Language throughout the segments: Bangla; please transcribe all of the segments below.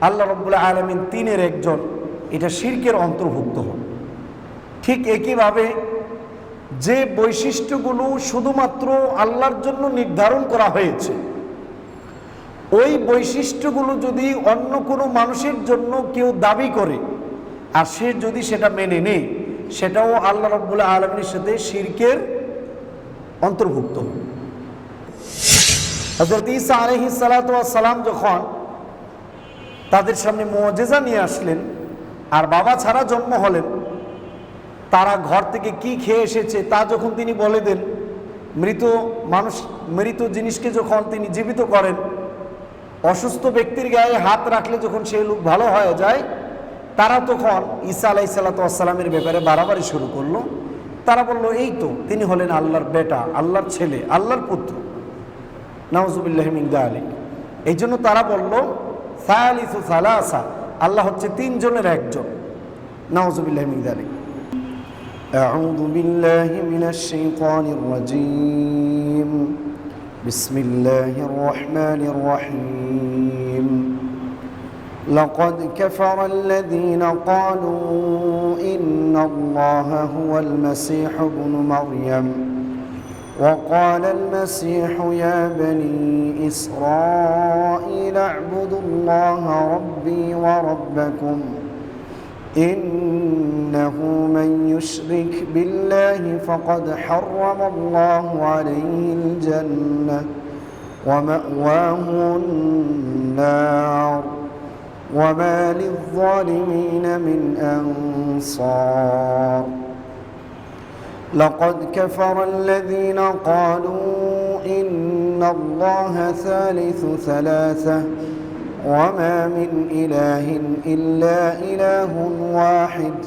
আল্লাহ রাব্বুল আলামিন তিনের একজন, এটা শিরকের অন্তর্ভুক্ত হবে। ঠিক একইভাবে যে বৈশিষ্ট্যগুলো শুধুমাত্র আল্লাহর জন্য নির্ধারণ করা হয়েছে, ওই বৈশিষ্ট্যগুলো যদি অন্য কোনো মানুষের জন্য কেউ দাবি করে আর সে যদি সেটা মেনে নেয়, সেটাও আল্লাহ রাব্বুল আলামিনের সাথে শিরকের অন্তর্ভুক্ত। হযরত ঈসা আলাইহিস সালাতু ওয়াস সালাম যখন তাদের সামনে মুআজিজা নিয়ে আসলেন আর বাবা ছাড়া জন্ম হলেন, তারা ঘর থেকে কি খেয়ে এসেছে তা যখন তিনি বলে দেন, মৃত জিনিসকে যখন তিনি জীবিত করেন, অসুস্থ ব্যক্তির গায়ে হাত রাখলে যখন সেই লোক ভালো হয়ে যায়, তারা তখন ঈসা আলাইহিস সালাতু ওয়াস সালামের ব্যাপারে বাড়াবাড়ি শুরু করলো। তারা বলল, এই তো তিনি হলেন আল্লাহর বেটা, আল্লাহর ছেলে, আল্লাহর পুত্র। নাউজুবিল্লাহি মিন যালিক। এই জন্য তারা বলল সালিসু সালাসা, আল্লাহ হচ্ছে তিনজনের একজন। নাউজুবিল্লাহি মিন যালিক। আউযু বিল্লাহি মিনাশ শাইতানির রাজীম। বিসমিল্লাহির রাহমানির রাহিম। لقد كفر الذين قالوا إن الله هو المسيح ابن مريم وقال المسيح يا بني إسرائيل اعبدوا الله ربي وربكم إنه من يشرك بالله فقد حرم الله عليه الجنة ومأواه النار وما للظالمين من أنصار لقد كفر الذين قالوا إن الله ثالث ثلاثة وما من إله إلا إله واحد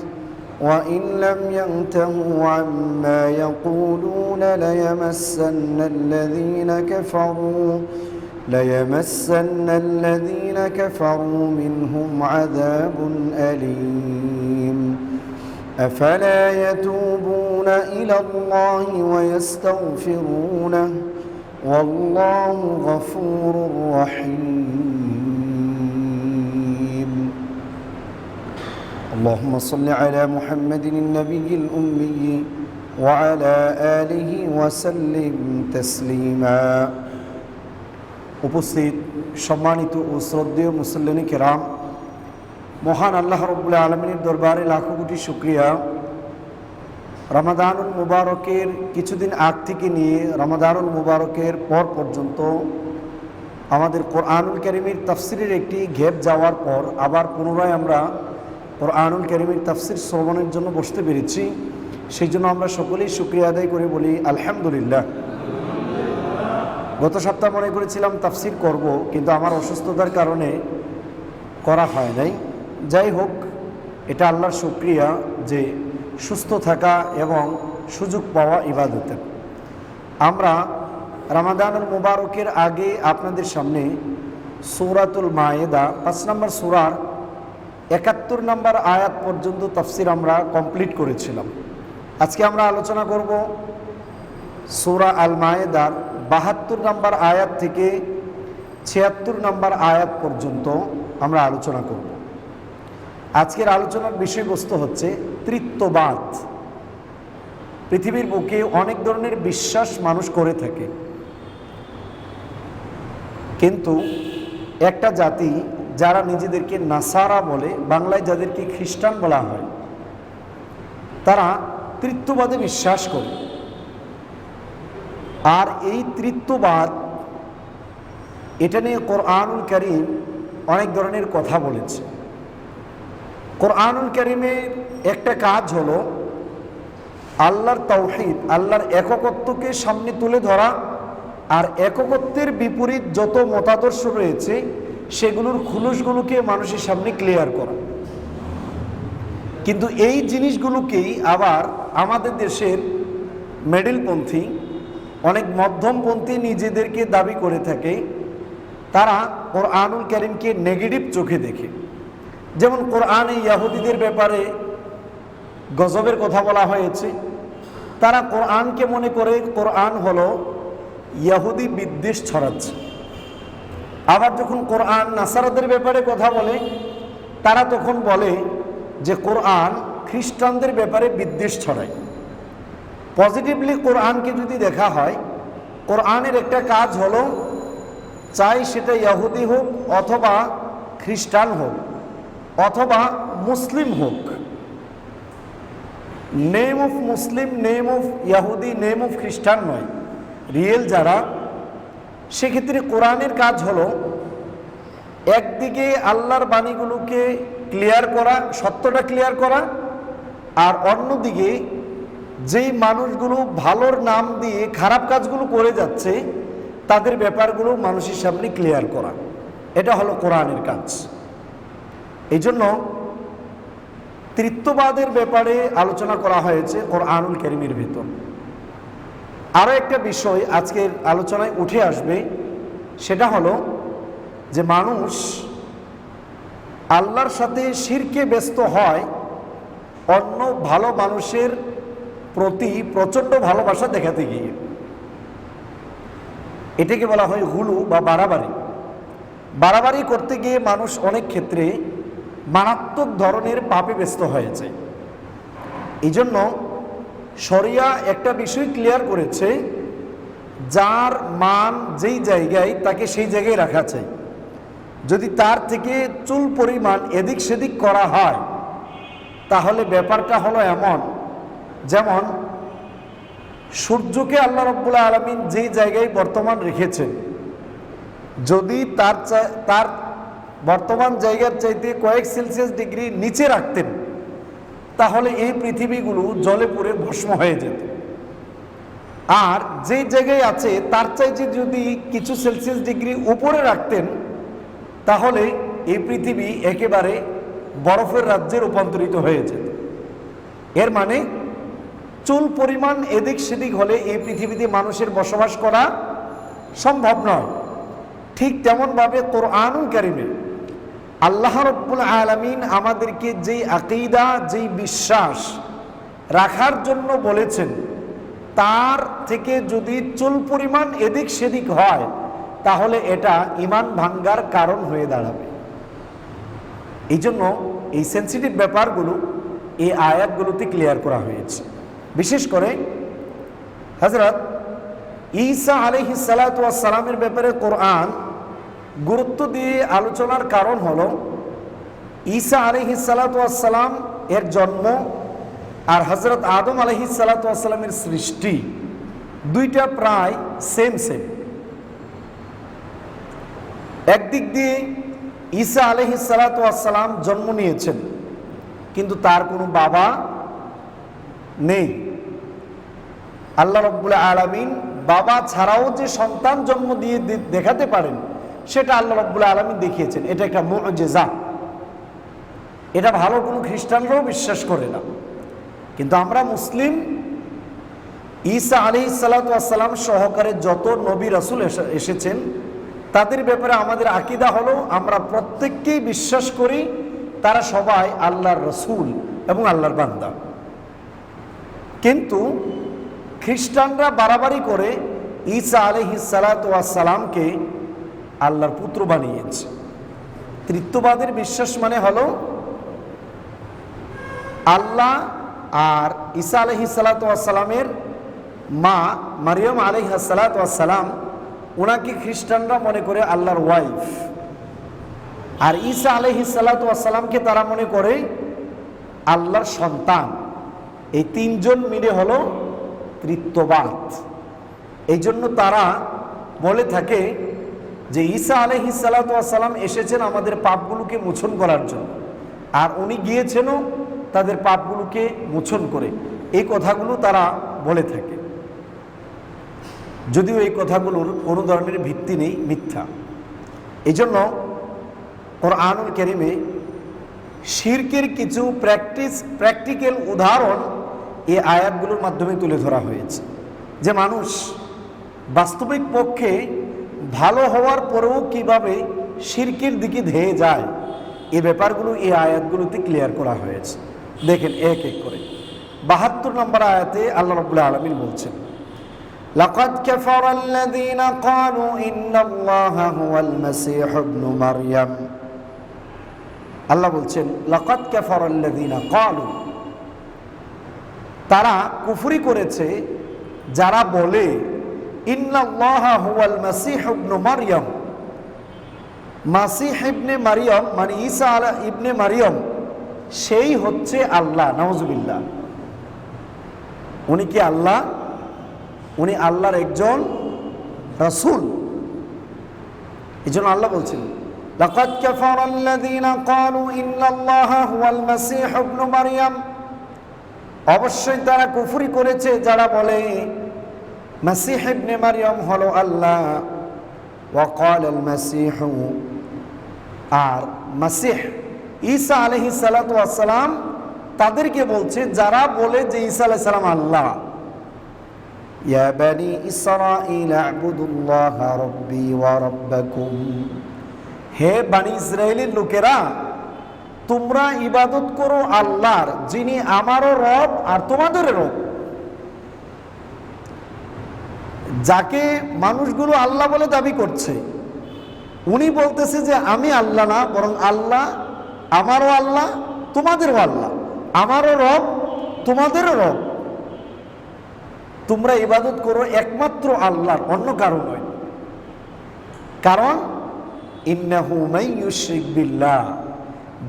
وإن لم ينتهوا عما يقولون ليمسن الذين كفروا منهم عذاب أليم أفلا يتوبون إلى الله ويستغفرونه والله غفور رحيم اللهم صل على محمد النبي الأمي وعلى آله وسلم تسليما। উপস্থিত সম্মানিত ও শ্রদ্ধেয় মুসল্লিনে কেরাম, মহান আল্লাহ রাব্বুল আলামিনের দরবারে লাখো কোটি শুকরিয়া। রমাদানুল মুবারকের কিছুদিন আগ থেকে নিয়ে রমাদানুল মুবারকের পর পর্যন্ত আমাদের কোরআনুল কারীমের তাফসিরের একটি গ্যাপ যাওয়ার পর আবার পুনরায় আমরা কোরআনুল কারীমের তাফসির শ্রবণের জন্য বসতে পেরেছি। সেই জন্য আমরা সকলেই শুকরিয়া আদায় করে বলি আলহামদুলিল্লাহ। গত সপ্তাহ মনে করেছিলাম তাফসির করব, কিন্তু আমার অসুস্থতার কারণে করা হয় নাই। যাই হোক, এটা আল্লাহর শুকরিয়া যে সুস্থ থাকা এবং সুযোগ পাওয়া ইবাদতে। আমরা রমাদানুল মুবারকের আগে আপনাদের সামনে সূরাতুল মায়েদা ৫ নম্বর সূরার ৭১ নম্বর আয়াত পর্যন্ত তাফসির আমরা কমপ্লিট করেছিলাম। আজকে আমরা আলোচনা করব সূরা আল মায়েদার ৭২ নম্বর আয়াত থেকে ৭৬ নম্বর আয়াত পর্যন্ত আমরা আলোচনা করব। আজকের আলোচনার বিষয়বস্তু হচ্ছে তৃত্ববাদ। পৃথিবীর বুকে অনেক ধরনের বিশ্বাস মানুষ করে থাকে, কিন্তু একটা জাতি যারা নিজেদেরকে নাসারা বলে, বাংলায় যাদেরকে খ্রিস্টান বলা হয়, তারা তৃত্ববাদে বিশ্বাস করে। আর এই তৃত্ববাদ, এটা নিয়ে কোরআনুল কারীম অনেক ধরনের কথা বলেছে। কোরআনুল কারীমের একটা কাজ হলো আল্লাহর তাওহীদ, আল্লাহর একত্বকে সামনে তুলে ধরা, আর একত্বের বিপরীত যত মতাদর্শ রয়েছে সেগুলোর খুলুসগুলোকে মানুষের সামনে ক্লিয়ার করা। কিন্তু এই জিনিসগুলোকেই আবার আমাদের দেশের মিডলপন্থী, অনেক মধ্যমপন্থী নিজেদেরকে দাবি করে থাকে। তারা কোরআনুল কারীমকে নেগেটিভ চোখে দেখে। যেমন কোরআনে ইহুদিদের ব্যাপারে গজবের কথা বলা হয়েছে, তারা কোরআনকে মনে করে কোরআন হলো ইহুদি বিদ্বেষ ছড়াচ্ছে। আবার যখন কোরআন নাসারাদের ব্যাপারে কথা বলে, তারা তখন বলে যে কোরআন খ্রিস্টানদের ব্যাপারে বিদ্বেষ ছড়ায়। পজিটিভলি কোরআনকে যদি দেখা হয়, কোরআনের একটা কাজ হলো, চাই সেটা ইহুদি হোক অথবা খ্রিস্টান হোক অথবা মুসলিম হোক, name of Muslim, name of ইহুদি, নেম অফ খ্রিস্টান নয়, রিয়েল যারা, সেক্ষেত্রে কোরআনের কাজ হলো একদিকে আল্লাহর বাণীগুলোকে ক্লিয়ার করা, সত্যটা ক্লিয়ার করা, আর অন্যদিকে যেই মানুষগুলো ভালোর নাম দিয়ে খারাপ কাজগুলো করে যাচ্ছে তাদের ব্যাপারগুলো মানুষের সামনে ক্লিয়ার করা। এটা হলো কোরআনের কাজ। এই জন্য তৃত্ববাদের ব্যাপারে আলোচনা করা হয়েছে কোরআনুল কারীমের ভিতর। আরও একটা বিষয় আজকের আলোচনায় উঠে আসবে, সেটা হলো যে মানুষ আল্লাহর সাথে শিরকে ব্যস্ত হয় অন্য ভালো মানুষের প্রতি প্রচণ্ড ভালোবাসা দেখাতে গিয়ে। এটাকে বলা হয় হুলু বা বাড়াবাড়ি। বাড়াবাড়ি করতে গিয়ে মানুষ অনেক ক্ষেত্রে মারাত্মক ধরনের পাপে ব্যস্ত হয়েছে। এই জন্য শরিয়া একটা বিষয় ক্লিয়ার করেছে, যার মান যেই জায়গায় তাকে সেই জায়গায় রাখা চাই। যদি তার থেকে চুল পরিমাণ এদিক সেদিক করা হয় তাহলে ব্যাপারটা হলো এমন, যেমন সূর্যকে আল্লাহ রাব্বুল আলামিন যেই জায়গায় বর্তমান রেখেছেন, যদি তার বর্তমান জায়গার চাইতে কয়েক সেলসিয়াস ডিগ্রি নিচে রাখতেন তাহলে এই পৃথিবীগুলো জলে পুড়ে ভস্ম হয়ে যেত। আর যে জায়গায় আছে তার চাইতে যদি কিছু সেলসিয়াস ডিগ্রি উপরে রাখতেন তাহলে এই পৃথিবী একেবারে বরফের রাজ্যে রূপান্তরিত হয়ে যেত। এর মানে চুল পরিমাণ এদিক সেদিক হলে এই পৃথিবীতে মানুষের বসবাস করা সম্ভব নয়। ঠিক তেমনভাবে কোরআনুল কারীমে আল্লাহ রাব্বুল আলামিন আমাদেরকে যেই আকীদা, যেই বিশ্বাস রাখার জন্য বলেছেন, তার থেকে যদি চুল পরিমাণ এদিক সেদিক হয় তাহলে এটা ঈমান ভাঙ্গার কারণ হয়ে দাঁড়াবে। এই জন্য এই সেন্সিটিভ ব্যাপারগুলো এই আয়াতগুলোতে ক্লিয়ার করা হয়েছে। বিশেষ করে হযরত ঈসা আলাইহিস সালাতু ওয়াস সালামের ব্যাপারে কোরআন গুরুত্ব দিয়ে আলোচনার কারণ হলো, ঈসা আলাইহিস সালাতু ওয়াস সালাম এর জন্ম আর হযরত আদম আলাইহিস সালাতু ওয়াস সালামের সৃষ্টি দুইটা প্রায় সেম। একদিক দিয়ে ঈসা আলাইহিস সালাতু ওয়াস সালাম জন্ম নিয়েছেন, কিন্তু তার কোনো বাবা নেই। আল্লাহ রাব্বুল আলামিন বাবা ছাড়াও যে সন্তান জন্ম দিয়ে দেখাতে পারেন সেটা আল্লাহ রাব্বুল আলামিন দেখিয়েছেন। এটা একটা মুআজিজা। এটা ভালো কোনো খ্রিস্টানরাও বিশ্বাস করে না, কিন্তু আমরা মুসলিম ঈসা আলাইহিস সালাতু ওয়াস সালাম সহকারে যত নবী রাসূল এসেছেন তাদের ব্যাপারে আমাদের আকীদা হলো, আমরা প্রত্যেককেই বিশ্বাস করি তারা সবাই আল্লাহর রাসূল এবং আল্লাহর বান্দা। কিন্তু খ্রিস্টানরা বাড়াবাড়ি করে ঈসা আলাইহিস সালাতু ওয়াস সালামকে আল্লাহর পুত্র বানিয়েছে। তৃত্ববাদের বিশ্বাস মানে হলো আল্লাহ আর ঈসা আলাইহিস সালাতু ওয়াস সালামের মা মারিয়াম আলাইহিস সালাতু ওয়াস সালাম, ওনাকে খ্রিস্টানরা মনে করে আল্লাহর ওয়াইফ, আর ঈসা আলাইহিস সালাতু ওয়াস সালামকে তারা মনে করে আল্লাহর সন্তান। এই তিনজন মিলে হলো তৃত্ববাদ। এই জন্য তারা বলে থাকে যে ঈসা আলাইহিস সালাতু ওয়াস সালাম এসেছেন আমাদের পাপগুলোকে মোচন করার জন্য, আর উনি গিয়েছেনও তাদের পাপগুলোকে মোচন করে। এই কথাগুলো তারা বলে থাকে, যদিও এই কথাগুলোর কোনো ধরনের ভিত্তি নেই, মিথ্যা। এই জন্য কোরআনুল কারীমে শিরকের কিছু প্র্যাকটিক্যাল উদাহরণ এই আয়াতগুলোর মাধ্যমে তুলে ধরা হয়েছে, যে মানুষ বাস্তবিক পক্ষে ভালো হওয়ার পরেও কিভাবে শিরকের দিকে ধেয়ে যায়, এই ব্যাপারগুলো এই আয়াতগুলোতে ক্লিয়ার করা হয়েছে। দেখেন এক এক করে ৭২ নম্বর আয়াতে আল্লাহ রাব্বুল আলামিন বলছেন, লাকাদ কাফারাল্লাযীনা ক্বালু ইন্নাল্লাহা হুয়াল মাসীহু ইবনু মারইয়াম। আল্লাহ বলছেন লাকাদ কাফারাল্লাযীনা ক্বালু, তারা কুফরি করেছে যারা বলে ইন্নাল্লাহা হুয়াল মাসীহু ইবনু মারইয়াম, মাসীহ ইবনে মারইয়াম মানে ঈসা ইবনে মারইয়াম সেই হচ্ছে আল্লাহ। নাউজুবিল্লাহ। উনি কি আল্লাহ? উনি আল্লাহর একজন রাসূল। এজন্য আল্লাহ বলছেন লাকাদ কাফারাল্লাযীনা ক্বালু ইন্নাল্লাহা হুয়াল মাসীহু ইবনু মারইয়াম, অবশ্যই তারা কুফরি করেছে যারা বলে মাসীহ ইবনে মারইয়াম হলো আল্লাহ। ওয়া ক্বালাল মাসীহু, আর মাসীহ ঈসা আলাইহিস সালাতু ওয়াস সালাম তাদেরকে বলছে যারা বলে যে ঈসা আলাইহিস সালাম আল্লাহ, ইয়া বানি ইসরাঈল আ'বুদুল্লাহা রাব্বী ওয়া রাব্বাকুম, হে বানি ইসরাইলের লোকেরা তোমরা ইবাদত করো আল্লাহর, যিনি আমারও রব আর তোমাদেরও রব। যাকে মানুষগুলো আল্লাহ বলে দাবি করছে উনি বলতেছে যে আমি আল্লাহ না, বরং আল্লাহ আমারও আল্লাহ তোমাদেরও আল্লাহ, আমারও রব তোমাদেরও রব। তোমরা ইবাদত করো একমাত্র আল্লাহর, অন্য কারো নয়। কারণ ইন্নাহু মান ইউশরিক বিল্লাহ,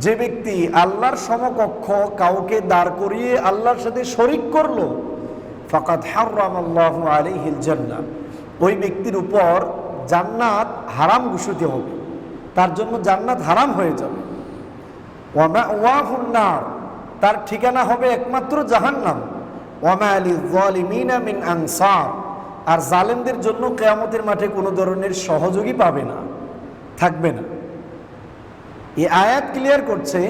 যে ব্যক্তি আল্লাহর সমকক্ষ কাউকে দাঁড় করিয়ে আল্লাহর সাথে শরীক করলো, ফাকাদ হারামাল্লাহু আলাইহিল জান্নাহ, ওই ব্যক্তির উপর জান্নাত হারাম ঘোষিত হবে, তার জন্য জান্নাত হারাম হয়ে যাবে। ওয়া মাওয়াহুন নার, তার ঠিকানা হবে একমাত্র জাহান্নাম। ওয়া মা লিয-যালিমিনা মিন আনসার, আর জালেমদের জন্য কিয়ামতের মাঠে কোনো ধরনের সহযোগী পাবে না, থাকবে না। এই আয়াত ক্লিয়ার করছে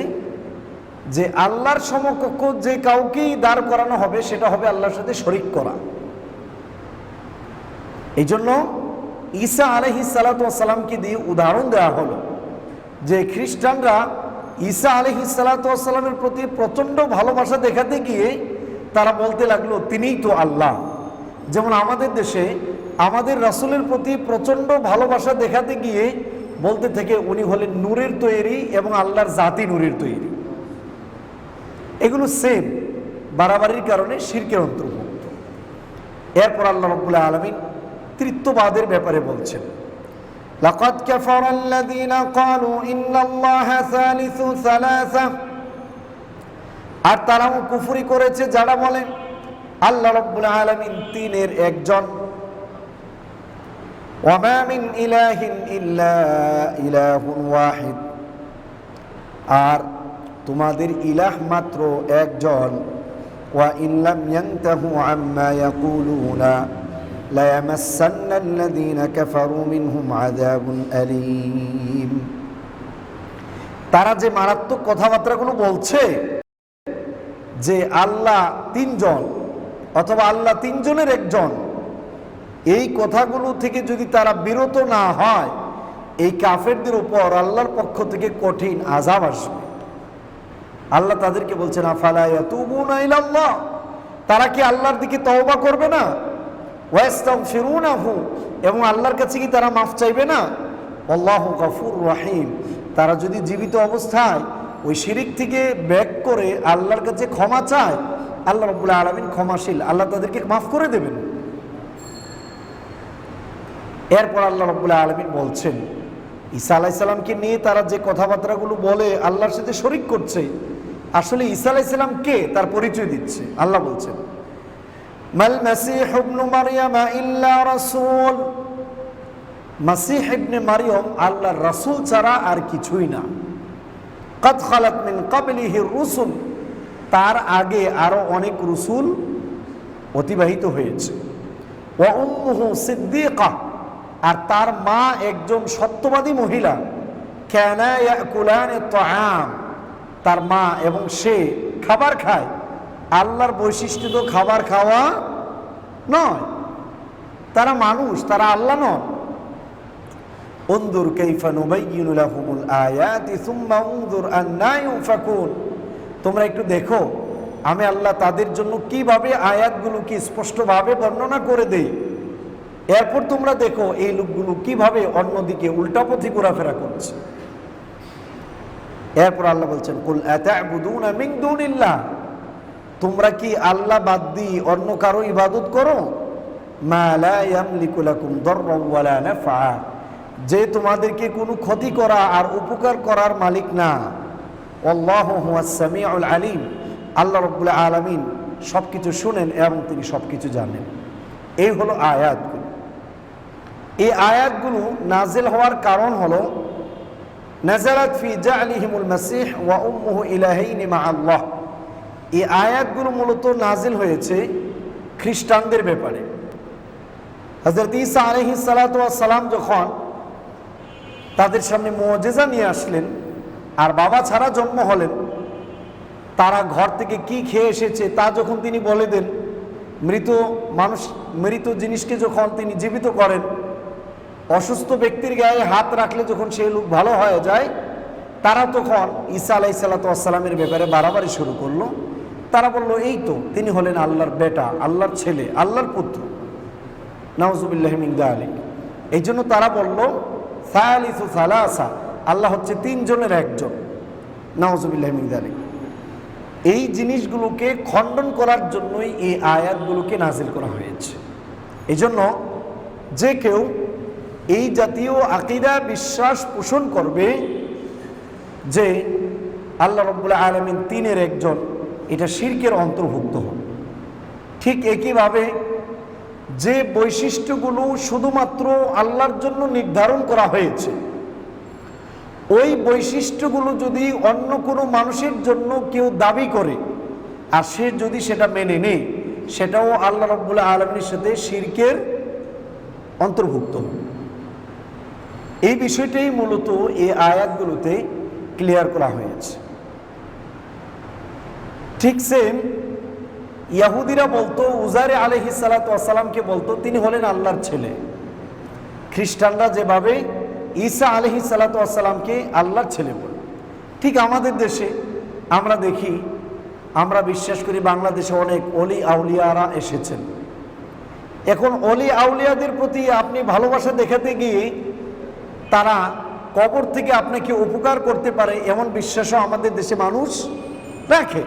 যে আল্লাহর সমকক্ষ যে কাউকেই দাঁড় করানো হবে সেটা হবে আল্লাহর সাথে শরীক করা। এই জন্য ঈসা আলাইহিস সালাতু ওয়াস সালামকে দিয়ে উদাহরণ দেওয়া হলো যে খ্রিস্টানরা ঈসা আলাইহিস সালাতু ওয়াস সালামের প্রতি প্রচণ্ড ভালোবাসা দেখাতে গিয়ে তারা বলতে লাগলো তিনিই তো আল্লাহ। যেমন আমাদের দেশে আমাদের রাসূলের প্রতি প্রচণ্ড ভালোবাসা দেখাতে গিয়ে বলতে থেকে উনি হলেন নূরের তৈরি এবং আল্লাহর জাতি নূরের তৈরি। এগুলো সেম, বাড়াবাড়ির কারণে শিরকের অন্তর্ভুক্ত। এরপর আল্লাহ রাব্বুল আলামিন তৃতীয়বাদের ব্যাপারে বলছেন লাকাদ কাফারাল্লাযীনা ক্বালু ইন্নাল্লাহা সালিসু সালাসা, আর তারাও কুফরি করেছে যারা বলে আল্লাহ রাব্বুল আলামিন তিনের একজন। ওয়া মা মিন ইলাহিন ইল্লা ইলাহুন ওয়াহিদ, আর তোমাদের ইলাহ মাত্র একজন। ওয়া ইন লাম ইয়ানতাহু আম্মা ইয়াকুলুনা লা ইয়ামাসান্নাল্লাযীনা কাফারু মিনহুম আযাবুন আলীম। তারা যে মারাত্মক কথাবার্তাগুলো বলছে যে আল্লাহ তিনজন অথবা আল্লাহ তিনজনের একজন, এই কথাগুলো থেকে যদি তারা বিরত না হয় এই কাফেরদের উপর আল্লাহর পক্ষ থেকে কঠিন আযাব আসবে। আল্লাহ তাদেরকে বলছেন আফালা ইয়াতুবুনা ইলাল্লাহ, তারা কি আল্লাহর দিকে তওবা করবে না? ওয়াস্তাগফিরুনাহু, এবং আল্লাহর কাছে কি তারা মাফ চাইবে না? আল্লাহু গফুরুর রহিম, তারা যদি জীবিত অবস্থায় ওই শিরিক থেকে ব্যাক করে আল্লাহর কাছে ক্ষমা চায়, আল্লাহ রাব্বুল আলামিন ক্ষমাশীল, আল্লাহ তাদেরকে মাফ করে দেবেন। এরপর আল্লাহ রাব্বুল আলামিন বলছেন ঈসা আলাইহিস সালামকে নিয়ে তারা যে কথাবার্তাগুলো বলে আল্লাহর সাথে শরীক করছে, আসলে ঈসা আলাইহিস সালাম কে তার পরিচয় দিচ্ছে। আল্লাহ বলছেন মাল মাসীহ ইবনু মারইয়াম ইল্লা রাসূল, মাসীহ ইবনে মারইয়াম আল্লাহর রাসূল ছাড়া আর কিছুই না। কাদ খালাত মিন ক্বাবলিহির রুসুল, তার আগে আরো অনেক রসুল অতিবাহিত হয়েছে। ওয়া উম্মুহু সিদ্দীকা, আর তার মা একজন সত্যবাদী মহিলা। কানা ইয়াকুলানি তাআম, তার মা এবং সে খাবার খায়। আল্লাহর বৈশিষ্ট্য তো খাবার খাওয়া নয়, তারা মানুষ, তারা আল্লাহ নয়। উনজুর কাইফা নুবাইয়িনু লাহুমুল আয়াতি সুম্মা উনজুর আন্না ইউফাকুন, তোমরা একটু দেখো আমি আল্লাহ তাদের জন্য কিভাবে আয়াতগুলোকে স্পষ্টভাবে বর্ণনা করে দেই, এরপর তোমরা দেখো এই লোকগুলো কিভাবে অন্যদিকে উল্টা পথে ঘোরাফেরা করছে। এরপর আল্লাহ বলছেন, কুল আতা'বুদুনা মিন দুনিল্লাহ, তোমরা কি আল্লাহ বাদ দিয়ে অন্য কারো ইবাদত করো? মা লা ইয়ামলিকু লাকুম দাররান ওয়ালা নাফআ, যে তোমাদেরকে কোনো ক্ষতি করা আর উপকার করার মালিক না। আল্লাহু হুয়াস সামিউল আলিম, আল্লাহ রাব্বুল আলামিন সবকিছু শুনেন এবং তিনি সবকিছু জানেন। এই হলো আয়াতগুলো। এই আয়াতগুলো নাজিল হওয়ার কারণ হলো নাজালাত ফি জা'লিহিমুল মাসিহ ওয়া উম্মুহু ইলাহাইনি মা আল্লাহ। এই আয়াতগুলো মূলত নাজিল হয়েছে খ্রিস্টানদের ব্যাপারে। হযরত ঈসা আলাইহিস সালাতু ওয়াস সালাম যখন তাদের সামনে মুজিজা নিয়ে আসলেন আর বাবা ছাড়া জন্ম হলেন, তারা ঘর থেকে কি খেয়ে এসেছে তা যখন তিনি বলে দেন, মৃত জিনিসকে যখন তিনি জীবিত করেন, অসুস্থ ব্যক্তির গায়ে হাত রাখলে যখন সেই লোক ভালো হয়ে যায়, তারা তখন ঈসা আলাইহিস সালাতু ওয়াস সালামের ব্যাপারে বাড়াবাড়ি শুরু করলো। তারা বলল, এই তো তিনি হলেন আল্লাহর বেটা, আল্লাহর ছেলে, আল্লাহর পুত্র। নাউজুবিল্লাহি মিন যালিক। এই জন্য তারা বলল সালিসু সালাসা, আল্লাহ হচ্ছে তিনজনের একজন। নাউজুবিল্লাহি মিন যালিক। এই জিনিসগুলোকে খণ্ডন করার জন্যই এই আয়াতগুলোকে নাজিল করা হয়েছে। এই জন্য যে কেউ এই জাতীয় আকীদা বিশ্বাস পোষণ করবে যে আল্লাহ রাব্বুল আলামিন তিনের একজন, এটা শিরকের অন্তর্ভুক্ত হবে। ঠিক একইভাবে যে বৈশিষ্ট্যগুলো শুধুমাত্র আল্লাহর জন্য নির্ধারণ করা হয়েছে, ওই বৈশিষ্ট্যগুলো যদি অন্য কোনো মানুষের জন্য কেউ দাবি করে আর সে যদি সেটা মেনে নেয়, সেটাও আল্লাহ রাব্বুল আলামিনের সাথে শিরকের অন্তর্ভুক্ত। এই বিষয়টাই মূলত এই আয়াতগুলোতে ক্লিয়ার করা হয়েছে। ঠিক সেম ইয়াহুদিরা বলতো উজাইর আলাইহিস সালাতু ওয়াস সালামকে বলতো তিনি হলেন আল্লাহর ছেলে। খ্রিস্টানরা যেভাবে ঈসা আলাইহিস সালাতু ওয়াস সালামকে আল্লাহর ছেলে বলে, ঠিক আমাদের দেশে আমরা দেখি, আমরা বিশ্বাস করি বাংলাদেশে অনেক অলি আউলিয়ারা এসেছেন। এখন অলি আউলিয়াদের প্রতি আপনি ভালোবাসা দেখাতে গিয়ে তারা কবর থেকে আপনাকে উপকার করতে পারে এমন বিশ্বাসও আমাদের দেশে মানুষ রাখে।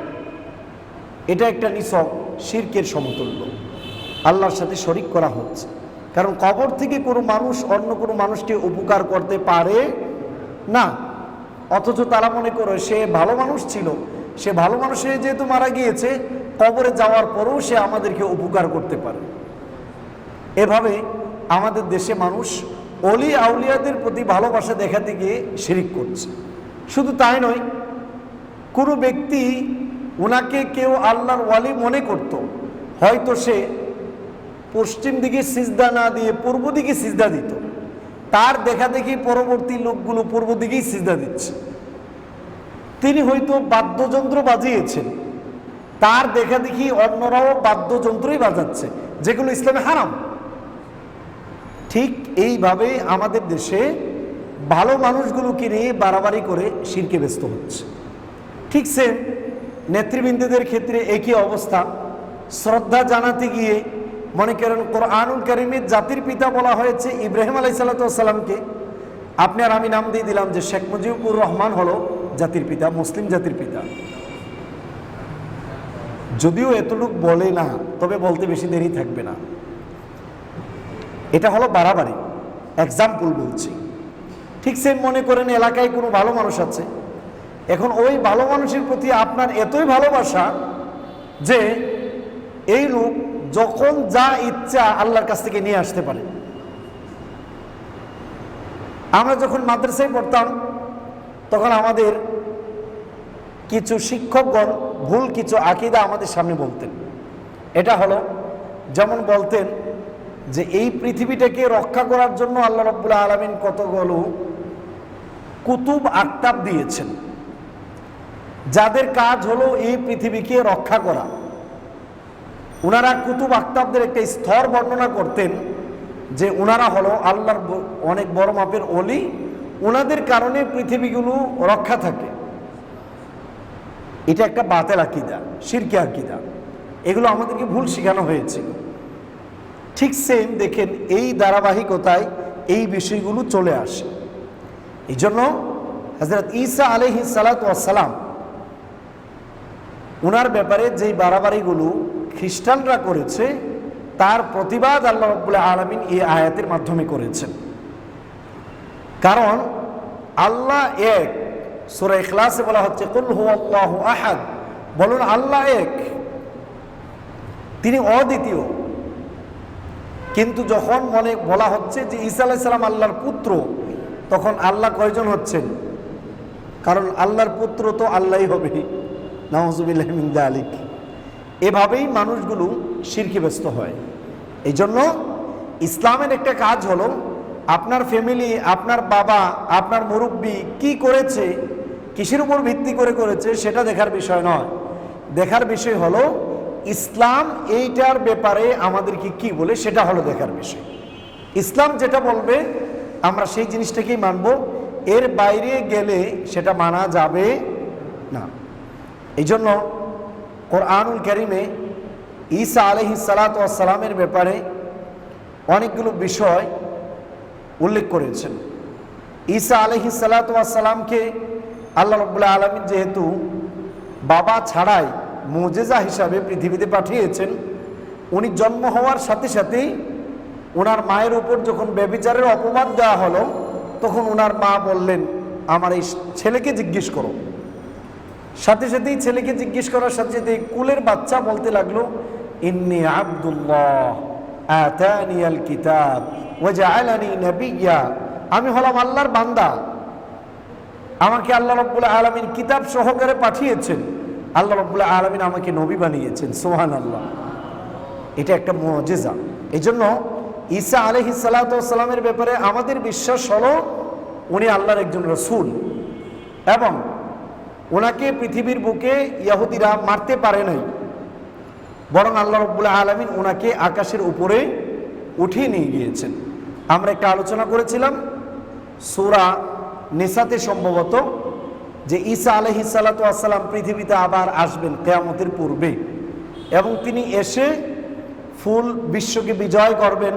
এটা একটা নিছক শিরকের সমতুল্য, আল্লাহর সাথে শরীক করা হচ্ছে। কারণ কবর থেকে কোনো মানুষ অন্য কোনো মানুষকে উপকার করতে পারে না, অথচ তারা মনে করে সে ভালো মানুষ ছিল, সে ভালো মানুষে যেহেতু মারা গিয়েছে, কবরে যাওয়ার পরেও সে আমাদেরকে উপকার করতে পারে। এভাবে আমাদের দেশে মানুষ অলি আউলিয়াদের প্রতি ভালোবাসা দেখাতে গিয়ে শিরিক করছে। শুধু তাই নয়, কোনো ব্যক্তি ওনাকে কেউ আল্লাহর ওয়ালি মনে করত, হয়তো সে পশ্চিম দিকে সিজদা না দিয়ে পূর্ব দিকে সিজদা দিত, তার দেখা দেখি পরবর্তী লোকগুলো পূর্ব দিকেই সিজদা দিচ্ছে। তিনি হয়তো বাদ্যযন্ত্র বাজিয়েছেন, তার দেখা দেখি অন্যরাও বাদ্যযন্ত্রই বাজাচ্ছে, যেগুলো ইসলামে হারাম। ঠিক এইভাবে আমাদের দেশে ভালো মানুষগুলোকে নিয়ে বাড়াবাড়ি করে শিরকে ব্যস্ত হচ্ছে। ঠিক সেম নেতৃবৃন্দদের ক্ষেত্রে একই অবস্থা। শ্রদ্ধা জানাতে গিয়ে মনে করেন কোরআনুল কারীমের জাতির পিতা বলা হয়েছে ইব্রাহিম আলাইহিস সালামকে, আপনি আর আমি নাম দিয়ে দিলাম যে শেখ মুজিবুর রহমান হলো জাতির পিতা, মুসলিম জাতির পিতা। যদিও এতটুকু বলে না, তবে বলতে বেশি দেরি থাকবে না। এটা হলো বাড়াবাড়ি, এক্সাম্পল বলছি। ঠিক সেম মনে করেন এলাকায় কোনো ভালো মানুষ আছে, এখন ওই ভালো মানুষের প্রতি আপনার এতই ভালোবাসা যে এই লোক যখন যা ইচ্ছা আল্লাহর কাছ থেকে নিয়ে আসতে পারে। আমরা যখন মাদ্রাসায় পড়তাম তখন আমাদের কিছু শিক্ষকগণ ভুল কিছু আকীদা আমাদের সামনে বলতেন। এটা হলো, যেমন বলতেন যে এই পৃথিবীটাকে রক্ষা করার জন্য আল্লাহ রাব্বুল আলামিন কতগুলো কুতুব আকতাব দিয়েছেন, যাদের কাজ হলো এই পৃথিবীকে রক্ষা করা। ওনারা কুতুব আকতাবদের একটা স্তর বর্ণনা করতেন যে ওনারা হলো আল্লাহর অনেক বড় মাপের ওলি, ওনাদের কারণে পৃথিবীগুলো রক্ষা থাকে। এটা একটা বাতেল আকীদা, শিরকি আকীদা। এগুলো আমাদেরকে ভুল শেখানো হয়েছিল। ঠিক সেম দেখেন এই ধারাবাহিকতায় এই বিষয়গুলো চলে আসে। এই জন্য হযরত ঈসা আলাইহিস সালাতু ওয়াস সালাম ওনার ব্যাপারে যেই বাড়াবাড়িগুলো খ্রিস্টানরা করেছে তার প্রতিবাদ আল্লাহ রাব্বুল আলামিন এই আয়াতের মাধ্যমে করেছেন। কারণ আল্লাহ এক, সূরা ইখলাসে বলা হচ্ছে কুল হুয়াল্লাহু আহাদ, বলুন আল্লাহ এক, তিনি অদ্বিতীয়। কিন্তু যখন মনে বলা হচ্ছে যে ঈসা আলাইহিস সালাম আল্লাহর পুত্র, তখন আল্লাহ কয়জন হচ্ছেন? কারণ আল্লাহর পুত্র তো আল্লাহই হবে, নাউযুবিল্লাহি মিন যালিক। এভাবেই মানুষগুলো শিরকে ব্যস্ত হয়। এই জন্য ইসলামের একটা কাজ হলো আপনার ফ্যামিলি, আপনার বাবা, আপনার মুরব্বী কি করেছে, কিসের উপর ভিত্তি করে করেছে সেটা দেখার বিষয় নয়। দেখার বিষয় হলো ইসলাম এইটার ব্যাপারে আমাদেরকে কি বলে, সেটা হলো দেখার বিষয়। ইসলাম যেটা বলবে আমরা সেই জিনিসটাকেই মানব, এর বাইরে গেলে সেটা মানা যাবে না। এই জন্য কোরআনুল কারীমে ঈসা আলাইহিস সালাতু ওয়াস সালামের ব্যাপারে অনেকগুলো বিষয় উল্লেখ করেছেন। ঈসা আলাইহিস সালাতু ওয়াস সালামকে আল্লাহ রাব্বুল আলামিন যেহেতু বাবা ছাড়াই মুজিজা হিসাবে পৃথিবীতে পাঠিয়েছেন, উনি জন্ম হওয়ার সাথে সাথেই ওনার মায়ের উপর যখন ব্যভিচারের অপবাদ দেওয়া হলো, তখন ওনার মা বললেন আমার এই ছেলেকে জিজ্ঞেস করো। সাথে সাথেই ছেলেকে জিজ্ঞেস করার সাথে সাথে কুলের বাচ্চা বলতে লাগলো ইন্নী আব্দুল্লাহ আতানিয়াল কিতাব ওয়া জাআলানি নাবিয়্যা, আমি হলাম আল্লাহর বান্দা, আমাকে আল্লাহ রাব্বুল আলামিন কিতাব সহকারে পাঠিয়েছেন, আল্লাহ রাব্বুল আলামিন আমাকে নবী বানিয়েছেন। সুবহানাল্লাহ, এটা একটা মুজিজা। এই জন্য ঈসা আলাইহিস সালাতু ওয়াস সালামের ব্যাপারে আমাদের বিশ্বাস হলো উনি আল্লাহর একজন রাসূল, এবং ওনাকে পৃথিবীর বুকে ইহুদিরা মারতে পারে নাই, বরং আল্লাহ রাব্বুল আলামিন ওনাকে আকাশের উপরে উঠিয়ে নিয়ে গিয়েছেন। আমরা একটা আলোচনা করেছিলাম সূরা নিসাতে সম্ভবত, যে ঈসা আলাইহিস সালাতু ওয়াস সালাম পৃথিবীতে আবার আসবেন কিয়ামতের পূর্বে, এবং তিনি এসে ফুল বিশ্বকে বিজয় করবেন,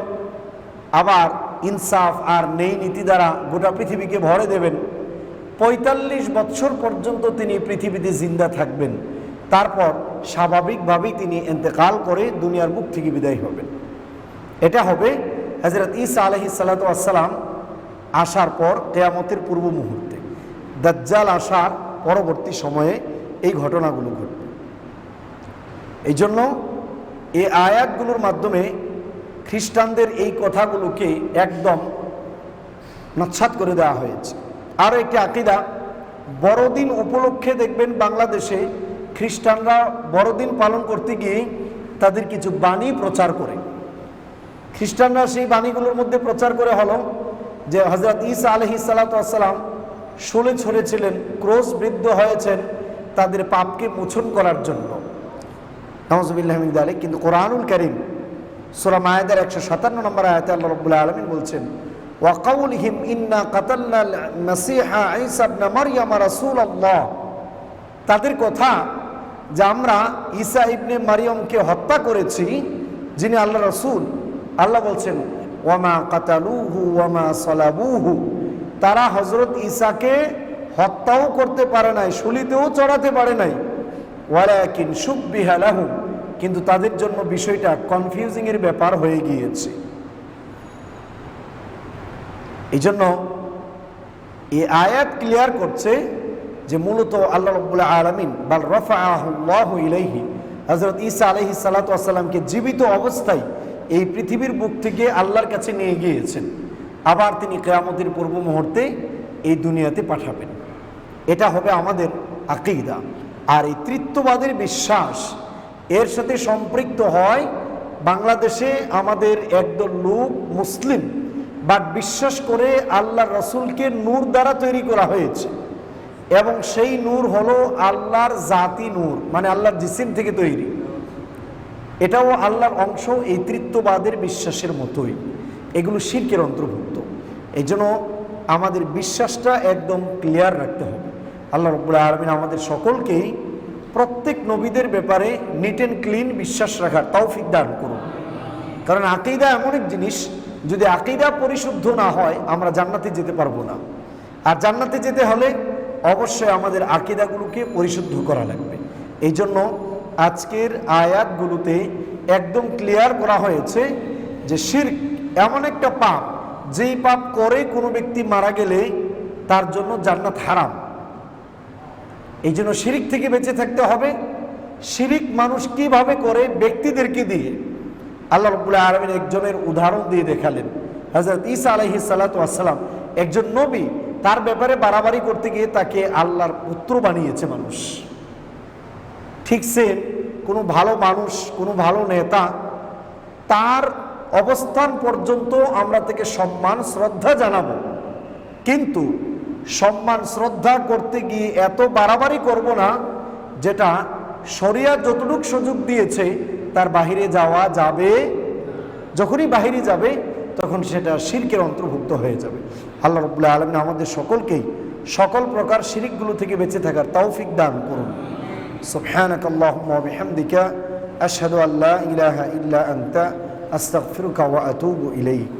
আবার ইনসাফ আর নেই নীতি দ্বারা গোটা পৃথিবীকে ভরে দেবেন। ৪৫ বছর পর্যন্ত তিনি পৃথিবীতে জিন্দা থাকবেন, তারপর স্বাভাবিকভাবেই তিনি ইন্তেকাল করে দুনিয়ার বুক থেকে বিদায় হবেন। এটা হবে হযরত ঈসা আলাইহিস সালাতু ওয়াস সালাম আসার পর কিয়ামতের পূর্ব মুহূর্তে, দাজ্জাল আসার পরবর্তী সময়ে এই ঘটনাগুলো ঘটবে। এই জন্য এই আয়াতগুলোর মাধ্যমে খ্রিস্টানদের এই কথাগুলোকে একদম নস্যাৎ করে দেওয়া হয়েছে। আরও একটি আকীদা, বড়দিন উপলক্ষে দেখবেন বাংলাদেশে খ্রিস্টানরা বড়দিন পালন করতে গিয়ে তাদের কিছু বাণী প্রচার করে। খ্রিস্টানরা সেই বাণীগুলোর মধ্যে প্রচার করে হলো যে হযরত ঈসা আলাইহিস সালাতু ওয়াস সালাম শূলে ছড়েছিলেন, ক্রুশবিদ্ধ হয়েছেন তাদের পাপকে মোচন করার জন্য, নাউযুবিল্লাহি মিন যালিক। কিন্তু কোরআনুল কারীম সূরা মায়েদার ১৫৭ নম্বর আয়াতে আল্লাহ রাব্বুল আলামিন বলছেন ওয়া কাউলিহিম ইন্না কাতালনাল মাসীহা ঈসা ইবনে মারইয়াম রাসূলুল্লাহ, তাদের কথা যে আমরা ঈসা ইবনে মারইয়ামকে হত্যা করেছি, যিনি আল্লাহ রাসূল। আল্লাহ বলছেন ওয়া মা কাতালুহু ওয়া মা সালাবুহু, তারা হযরত ঈসাকে হত্যাও করতে পারে নাই, শুলিতেও চড়াতে পারে নাই, ওয়ালাকিন শুববিহা লাহু, কিন্তু তাদের জন্য বিষয়টা কনফিউজিং এর ব্যাপার হয়ে গিয়েছে। এই জন্য এই আয়াত ক্লিয়ার করছে যে মূলত আল্লাহ রাব্বুল আলামিন বাল রাফাআহুল্লাহু ইলাইহি, হযরত ঈসা আলাইহিস সালাতু ওয়াস সালামকে জীবিত অবস্থায় এই পৃথিবীর বুক থেকে আল্লাহর কাছে নিয়ে গিয়েছেন, আবার তিনি কিয়ামতের পূর্ব মুহূর্তে এই দুনিয়াতে পাঠাবেন। এটা হবে আমাদের আকীদা। আর এই তৃত্ববাদের বিশ্বাস এর সাথে সম্পৃক্ত হয় বাংলাদেশে আমাদের একদল লোক মুসলিম বাট বিশ্বাস করে আল্লাহর রাসূলকে নূর দ্বারা তৈরি করা হয়েছে, এবং সেই নূর হলো আল্লাহর জাতি নূর, মানে আল্লাহর জিসিম থেকে তৈরি। এটাও আল্লাহর অংশ, এই তৃত্ববাদের বিশ্বাসের মতোই। এগুলো শিরকের অন্তর্ভুক্ত। এই জন্য আমাদের বিশ্বাসটা একদম ক্লিয়ার রাখতে হবে। আল্লাহ রাব্বুল আলামিন আমাদের সকলকেই প্রত্যেক নবীদের ব্যাপারে নিট অ্যান্ড ক্লিন বিশ্বাস রাখার তৌফিক দান করুন। কারণ আকীদা এমন এক জিনিস, যদি আকীদা পরিশুদ্ধ না হয় আমরা জান্নাতে যেতে পারবো না। আর জান্নাতে যেতে হলে অবশ্যই আমাদের আকীদাগুলোকে পরিশুদ্ধ করা লাগবে। এই জন্য আজকের আয়াতগুলোতে একদম ক্লিয়ার করা হয়েছে যে শিরক এমন একটা পাপ, যেই পাপ করে কোনো ব্যক্তি মারা গেলে তার জন্য জান্নাত হারাম। এই জন্য শিরিক থেকে বেঁচে থাকতে হবে। শিরিক মানুষ কিভাবে করে? ব্যক্তিদেরকে দিয়ে। আল্লাহ রাব্বুল আলামিন একজনের উদাহরণ দিয়ে দেখালেন। হযরত ঈসা আলাইহিস সালাতু ওয়াস সালাম একজন নবী, তার ব্যাপারে বাড়াবাড়ি করতে গিয়ে তাকে আল্লাহর পুত্র বানিয়েছে মানুষ। ঠিক সেম কোনো ভালো মানুষ, কোনো ভালো নেতা, তার অবস্থান পর্যন্ত আমরা থেকে সম্মান শ্রদ্ধা জানাবো, কিন্তু সম্মান শ্রদ্ধা করতে গিয়ে এত বাড়াবাড়ি করব না যেটা শরিয়া যতটুকু সুযোগ দিয়েছে তার বাহিরে যাওয়া যাবে। যখনই বাহিরে যাবে তখন সেটা শিরকের অন্তর্ভুক্ত হয়ে যাবে। আল্লাহ রাব্বুল আলামিন আমাদের সকলকেই সকল প্রকার শিরিকগুলো থেকে বেঁচে থাকার তৌফিক দান করুন। সুবহানাকাল্লাহুম্মা ওয়া বিহামদিকা আশহাদু আল্লা ইলাহা ইল্লা আনতা আস্তাগফিরুকা ওয়া আতুবু ইলাইক।